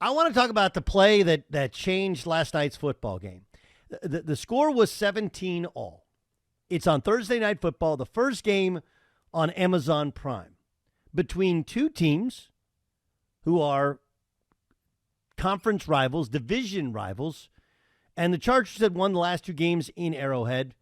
I want to talk about the play that changed last night's football game. The score was 17-all. It's on Thursday Night Football, the first game on Amazon Prime, between two teams who are conference rivals, division rivals, and the Chargers had won the last two games in Arrowhead.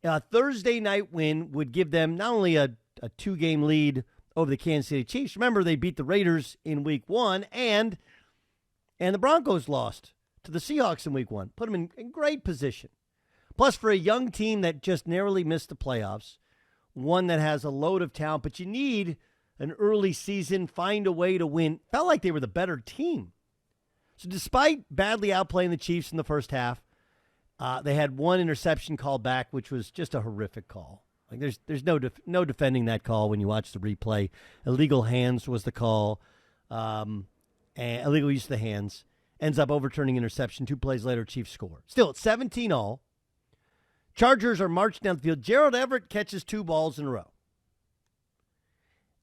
A Thursday night win would give them not only a two-game lead over the Kansas City Chiefs. Remember, they beat the Raiders in Week 1, and the Broncos lost to the Seahawks in Week 1. Put them in great position. Plus, for a young team that just narrowly missed the playoffs, one that has a load of talent, but you need an early season, find a way to win. Felt like they were the better team. So despite badly outplaying the Chiefs in the first half, they had one interception called back, which was just a horrific call. Like there's no defending that call when you watch the replay. Illegal hands was the call. And illegal use of the hands. Ends up overturning interception. 2 plays later, Chiefs score. Still, it's 17-all. Chargers are marching down the field. Gerald Everett catches 2 balls in a row.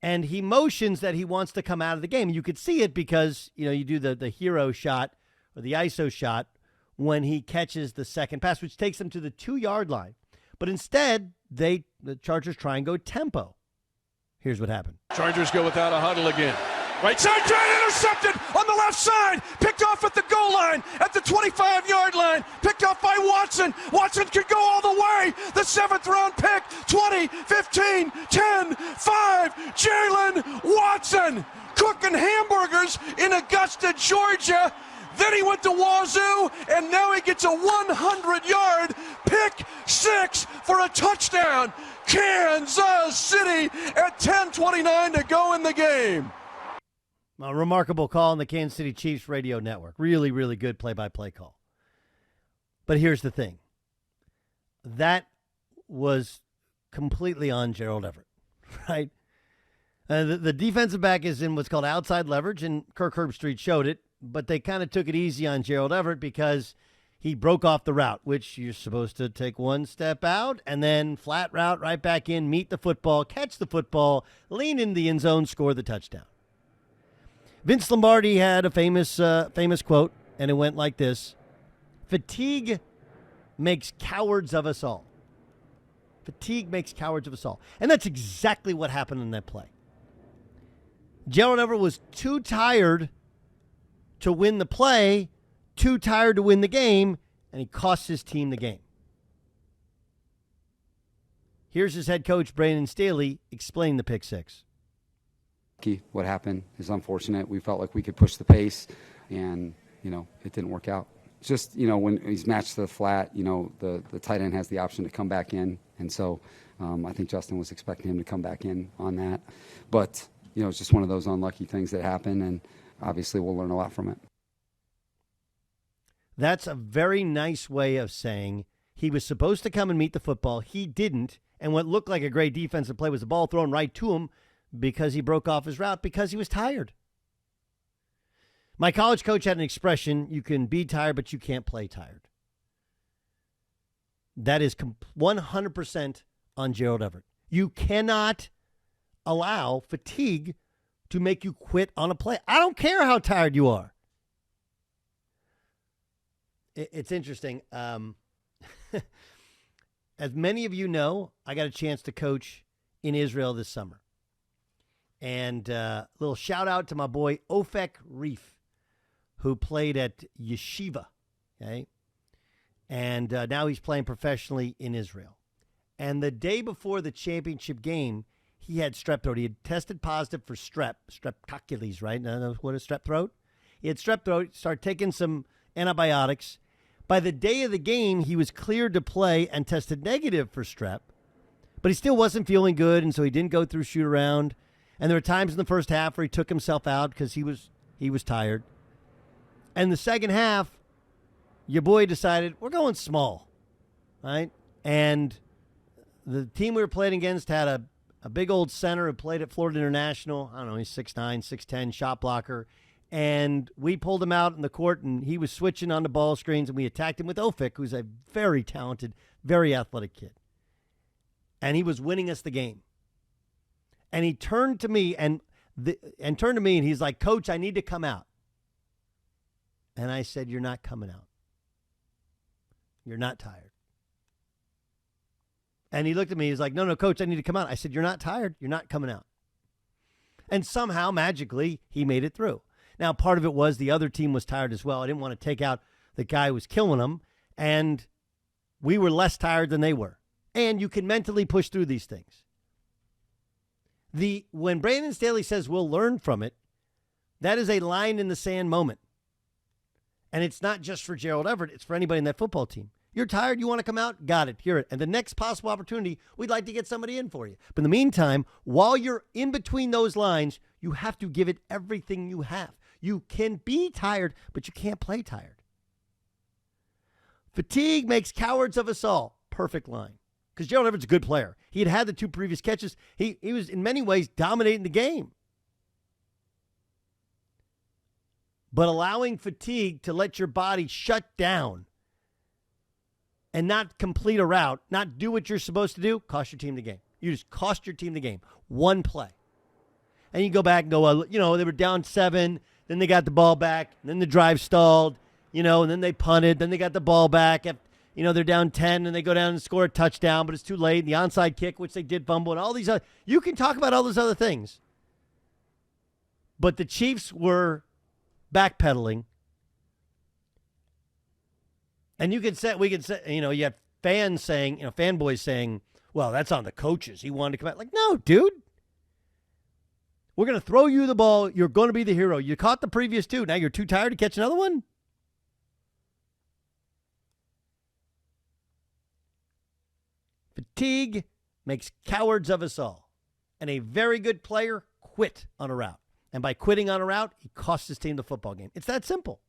And he motions that he wants to come out of the game. You could see it because, you do the hero shot or the ISO shot when he catches the second pass, which takes him to the 2-yard line. But instead, the Chargers try and go tempo. Here's what happened. Chargers go without a huddle again. Right side, try intercepted on the left side. Picked off at the goal line, at the 25-yard line. Picked off by Watson. Watson could go all the way. The 7th-round pick, 20, 15, 10, 5. Jalen Watson cooking hamburgers in Augusta, Georgia. Then he went to Wazoo, and now he gets a 100-yard pick 6 for a touchdown. Kansas City at 10:29 to go in the game. A remarkable call on the Kansas City Chiefs radio network. Really, really good play-by-play call. But here's the thing. That was completely on Gerald Everett, right? The defensive back is in what's called outside leverage, and Kirk Herbstreit showed it, but they kind of took it easy on Gerald Everett because he broke off the route, which you're supposed to take one step out and then flat route right back in, meet the football, catch the football, lean into the end zone, score the touchdown. Vince Lombardi had a famous quote, and it went like this: "Fatigue makes cowards of us all." Fatigue makes cowards of us all. And that's exactly what happened in that play. Gerald Everett was too tired to win the play, too tired to win the game, and he cost his team the game. Here's his head coach, Brandon Staley, explaining the pick 6. What happened is unfortunate. We felt like we could push the pace, and, it didn't work out. It's just, when he's matched to the flat, the tight end has the option to come back in. And so I think Justin was expecting him to come back in on that. But, it's just one of those unlucky things that happen, and obviously we'll learn a lot from it. That's a very nice way of saying he was supposed to come and meet the football. He didn't. And what looked like a great defensive play was the ball thrown right to him because he broke off his route because he was tired. My college coach had an expression: you can be tired, but you can't play tired. That is 100% on Gerald Everett. You cannot allow fatigue to make you quit on a play. I don't care how tired you are. It's interesting. As many of you know, I got a chance to coach in Israel this summer. And a little shout out to my boy Ofek Reef, who played at Yeshiva. Okay. And now he's playing professionally in Israel. And the day before the championship game, he had strep throat. He had tested positive for streptococcus, right? Now, what is strep throat? He had strep throat, started taking some antibiotics. By the day of the game, he was cleared to play and tested negative for strep. But he still wasn't feeling good, and so he didn't go through shoot around. And there were times in the first half where he took himself out because he was tired. And the second half, your boy decided, we're going small, right? And the team we were playing against had a big old center who played at Florida International. I don't know, he's 6'9", 6'10", shot blocker. And we pulled him out in the court, and he was switching on the ball screens, and we attacked him with Ofik, who's a very talented, very athletic kid. And he was winning us the game. And he turned to me and he's like, Coach, I need to come out. And I said, you're not coming out. You're not tired. And he looked at me. He's like, no, coach, I need to come out. I said, you're not tired. You're not coming out. And somehow, magically, he made it through. Now, part of it was the other team was tired as well. I didn't want to take out the guy who was killing them. And we were less tired than they were. And you can mentally push through these things. When Brandon Staley says we'll learn from it, that is a line in the sand moment. And it's not just for Gerald Everett. It's for anybody in that football team. You're tired? You want to come out? Got it. Hear it. And the next possible opportunity, we'd like to get somebody in for you. But in the meantime, while you're in between those lines, you have to give it everything you have. You can be tired, but you can't play tired. Fatigue makes cowards of us all. Perfect line. Because Gerald Everett's a good player. He had the 2 previous catches. He was, in many ways, dominating the game. But allowing fatigue to let your body shut down and not complete a route, not do what you're supposed to do, cost your team the game. You just cost your team the game. One play. And you go back and go, well, they were down 7, then they got the ball back, and then the drive stalled, and then they punted, then they got the ball back. They're down 10, and they go down and score a touchdown, but it's too late. The onside kick, which they did fumble, and all these other. You can talk about all those other things. But the Chiefs were backpedaling. And we could say, you have fans saying, fanboys saying, well, that's on the coaches. He wanted to come out. Like, no, dude. We're going to throw you the ball. You're going to be the hero. You caught the previous 2. Now you're too tired to catch another one? Fatigue makes cowards of us all. And a very good player quit on a route. And by quitting on a route, he cost his team the football game. It's that simple.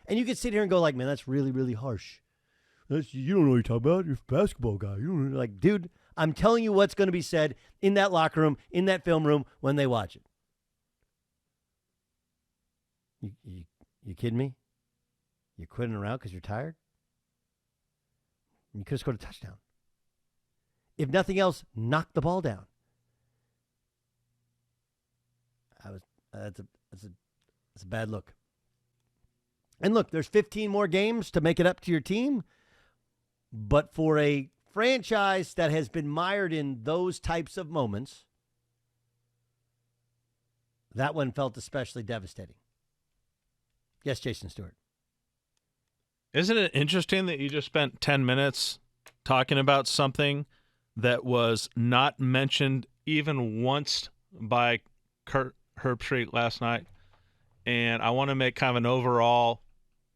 And you can sit here and go like, man, that's really, really harsh. You don't know what you're talking about. You're a basketball guy. You don't know. Like, dude, I'm telling you what's going to be said in that locker room, in that film room when they watch it. You kidding me? You're quitting a route because you're tired? You could have scored a touchdown. If nothing else, knock the ball down. That's a bad look. And look, there's 15 more games to make it up to your team. But for a franchise that has been mired in those types of moments, that one felt especially devastating. Yes, Jason Stewart. Isn't it interesting that you just spent 10 minutes talking about something that was not mentioned even once by Kurt Herbstreit last night? And I want to make kind of an overall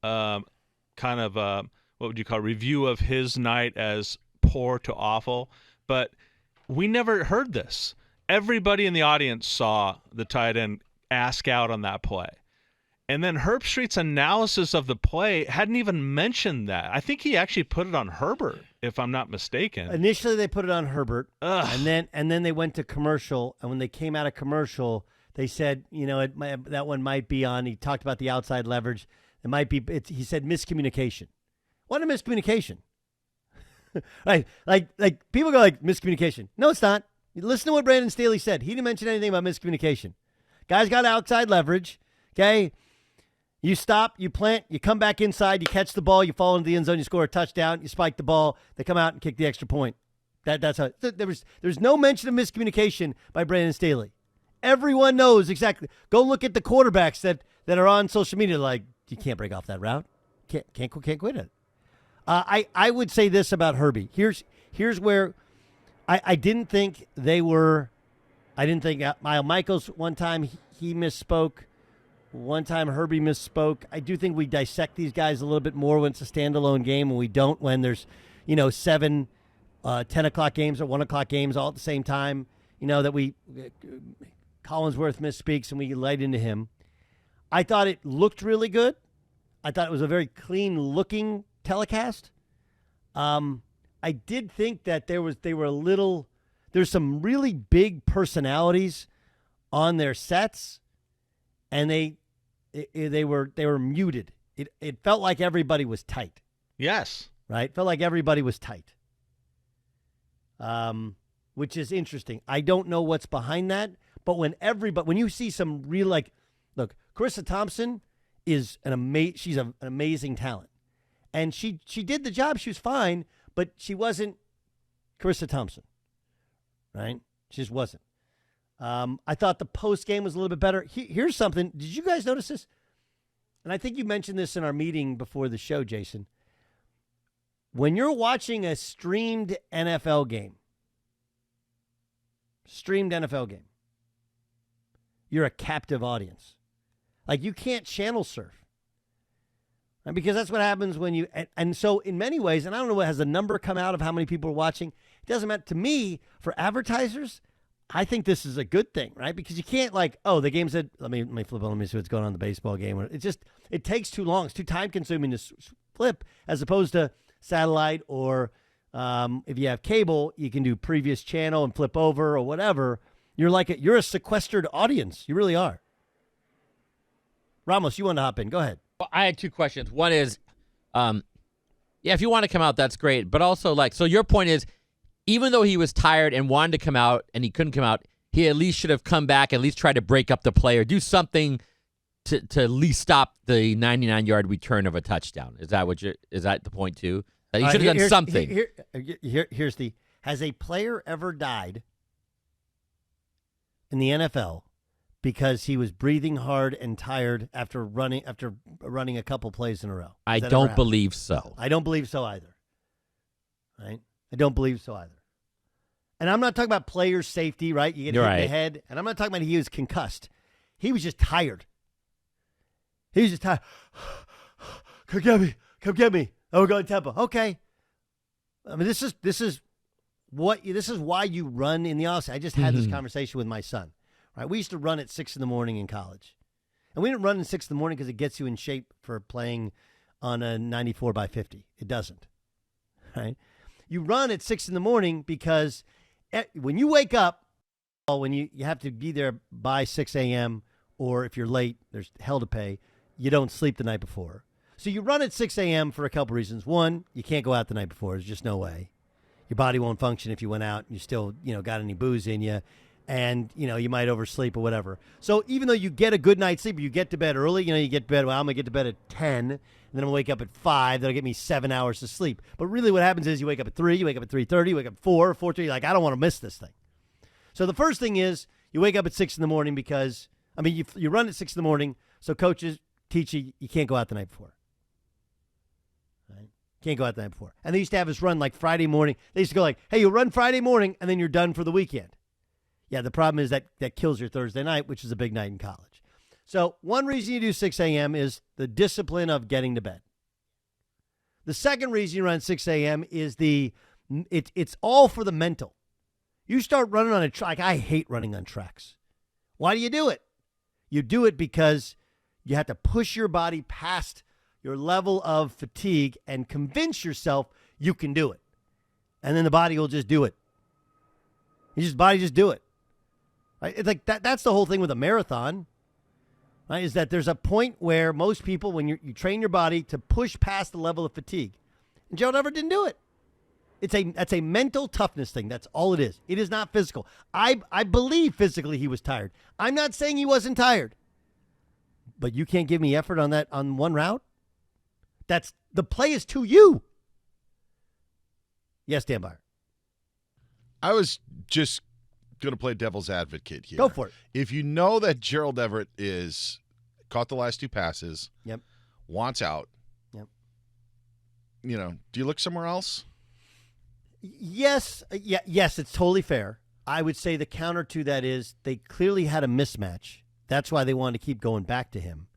what would you call review of his night as poor to awful. But we never heard this. Everybody in the audience saw the tight end ask out on that play. And then Herbstreit's analysis of the play hadn't even mentioned that. I think he actually put it on Herbert, if I'm not mistaken. Initially, they put it on Herbert, and then they went to commercial. And when they came out of commercial, they said, that one might be on. He talked about the outside leverage. It might be. He said miscommunication. What a miscommunication! Right? Like people go like miscommunication. No, it's not. Listen to what Brandon Staley said. He didn't mention anything about miscommunication. Guys got outside leverage. Okay. You stop, you plant, you come back inside, you catch the ball, you fall into the end zone, you score a touchdown, you spike the ball, they come out and kick the extra point. That's how there's no mention of miscommunication by Brandon Staley. Everyone knows exactly. Go look at the quarterbacks that are on social media. Like, you can't break off that route. Can't quit it. I would say this about Herbie. Here's where I didn't think they were. I didn't think Miles Michaels one time he misspoke. One time Herbie misspoke. I do think we dissect these guys a little bit more when it's a standalone game, and we don't when there's, 7, 10 o'clock games or 1 o'clock games all at the same time. That Collinsworth misspeaks and we light into him. I thought it looked really good. I thought it was a very clean-looking telecast. I did think that there's some really big personalities on their sets, and they were muted. It felt like everybody was tight. Yes. Right? Felt like everybody was tight. Which is interesting. I don't know what's behind that, but when you see some real, look, Carissa Thompson is she's an amazing talent. And she did the job. She was fine, but she wasn't Carissa Thompson, right? She just wasn't. I thought the post game was a little bit better. Here's something. Did you guys notice this? And I think you mentioned this in our meeting before the show, Jason. When you're watching a streamed NFL game, you're a captive audience. Like, you can't channel surf. And because that's what happens when you, and so in many ways, and I don't know, has a number come out of how many people are watching? It doesn't matter. To me, for advertisers, I think this is a good thing, right? Because you can't the game's at, let me flip on, let me see what's going on in the baseball game. It takes too long. It's too time consuming to flip, as opposed to satellite, or if you have cable, you can do previous channel and flip over or whatever. You're a sequestered audience. You really are. Ramos, you want to hop in. Go ahead. Well, I had two questions. One is, if you want to come out, that's great. But also, so your point is, even though he was tired and wanted to come out and he couldn't come out, he at least should have come back, at least try to break up the play or do something to at least stop the 99-yard return of a touchdown. Is that the point too? That he should have done something. Here's has a player ever died in the NFL because he was breathing hard and tired after running a couple plays in a row? I don't believe so. I don't believe so either. Right? I don't believe so either. And I'm not talking about player safety, right? You get hit in the head. And I'm not talking about he was concussed. He was just tired. He was just tired. Come get me. Oh, we're going tempo. Okay. I mean, this is why you run in the offseason. I just had this conversation with my son. Right? We used to run at 6 in the morning in college. And we didn't run at 6 in the morning because it gets you in shape for playing on a 94 by 50. It doesn't. Right? You run at 6 in the morning because when you wake up, when you have to be there by 6 a.m., or if you're late, there's hell to pay, you don't sleep the night before. So you run at 6 a.m. for a couple reasons. One, you can't go out the night before. There's just no way. Your body won't function if you went out and you still, got any booze in you. And, you might oversleep or whatever. So even though you get a good night's sleep, you get to bed early, you get to bed, I'm going to get to bed at 10, and then I'm going to wake up at 5. That'll get me 7 hours to sleep. But really what happens is you wake up at 3, you wake up at 3:30, you wake up at 4, 4:30, I don't want to miss this thing. So the first thing is you wake up at 6 in the morning because, you run at 6 in the morning, so coaches teach you can't go out the night before. Right? Can't go out the night before. And they used to have us run Friday morning. They used to go hey, you'll run Friday morning, and then you're done for the weekend. Yeah, the problem is that kills your Thursday night, which is a big night in college. So one reason you do 6 a.m. is the discipline of getting to bed. The second reason you run 6 a.m. is it's all for the mental. You start running on a track. I hate running on tracks. Why do you do it? You do it because you have to push your body past your level of fatigue and convince yourself you can do it. And then the body will just do it. Body just do it. Right? It's like that. That's the whole thing with a marathon, right? Is that there's a point where most people, when you train your body to push past the level of fatigue, and Gerald Everett didn't do it. That's a mental toughness thing. That's all it is. It is not physical. I believe physically he was tired. I'm not saying he wasn't tired, but you can't give me effort on that on one route. That's the play is to you. Yes, Dan Byer. I was just going to play devil's advocate here. Go for it. If you know that Gerald Everett caught the last 2 passes, yep, wants out, yep, do you look somewhere else? Yes, yes, it's totally fair. I would say the counter to that is they clearly had a mismatch. That's why they wanted to keep going back to him.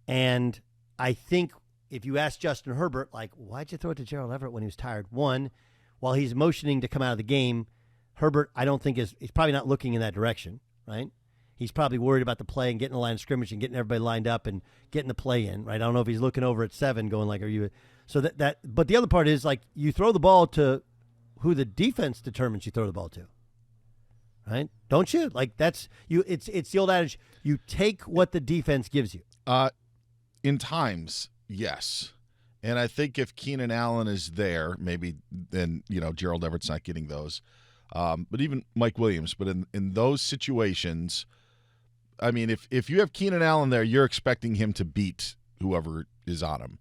And I think if you ask Justin Herbert, why'd you throw it to Gerald Everett when he was tired? One, while he's motioning to come out of the game, Herbert, I don't think he's probably not looking in that direction, right? He's probably worried about the play and getting the line of scrimmage and getting everybody lined up and getting the play in, right? I don't know if he's looking over at 7 going are you – so that but the other part is you throw the ball to who the defense determines you throw the ball to, right? Don't you? That's – it's the old adage, you take what the defense gives you. In times, yes. And I think if Keenan Allen is there, maybe then, Gerald Everett's not getting those. But even Mike Williams. But in those situations, I mean, if you have Keenan Allen there, you're expecting him to beat whoever is on him.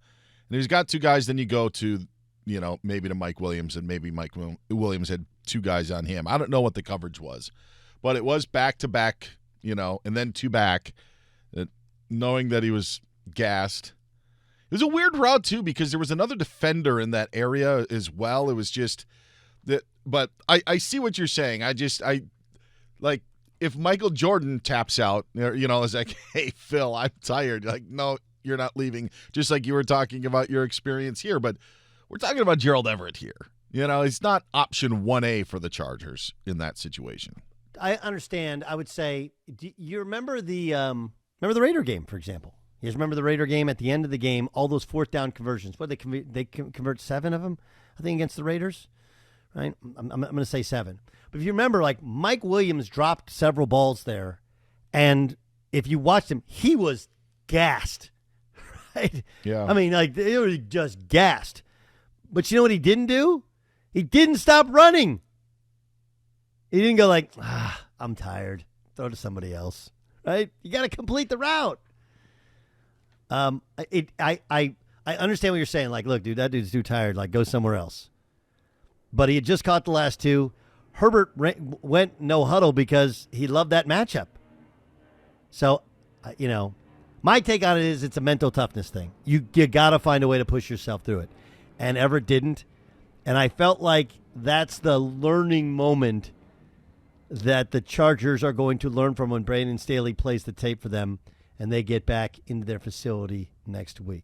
And he's got two guys, then you go to, maybe to Mike Williams, and maybe Mike Williams had two guys on him. I don't know what the coverage was, but it was back-to-back, and then two back, knowing that he was gassed. It was a weird route, too, because there was another defender in that area as well. It was just that, but I see what you're saying. If Michael Jordan taps out, is like, hey, Phil, I'm tired. Like, no, you're not leaving. Just like you were talking about your experience here. But we're talking about Gerald Everett here. It's not option 1A for the Chargers in that situation. I understand. I would say, do you remember the Raider game, for example? You guys remember the Raider game at the end of the game, all those fourth down conversions? What, they convert 7 of them, I think, against the Raiders, right? I'm going to say 7. But if you remember, like, Mike Williams dropped several balls there, and if you watched him, he was gassed, right? Yeah. I mean, like, they were just gassed. But you know what he didn't do? He didn't stop running. He didn't go like, I'm tired. Throw to somebody else, right? You got to complete the route. I understand what you're saying. Like, look, dude, that dude's too tired. Like, go somewhere else. But he had just caught the last 2. Herbert went no huddle because he loved that matchup. So, my take on it is it's a mental toughness thing. You got to find a way to push yourself through it. And Everett didn't. And I felt like that's the learning moment that the Chargers are going to learn from when Brandon Staley plays the tape for them and they get back into their facility next week.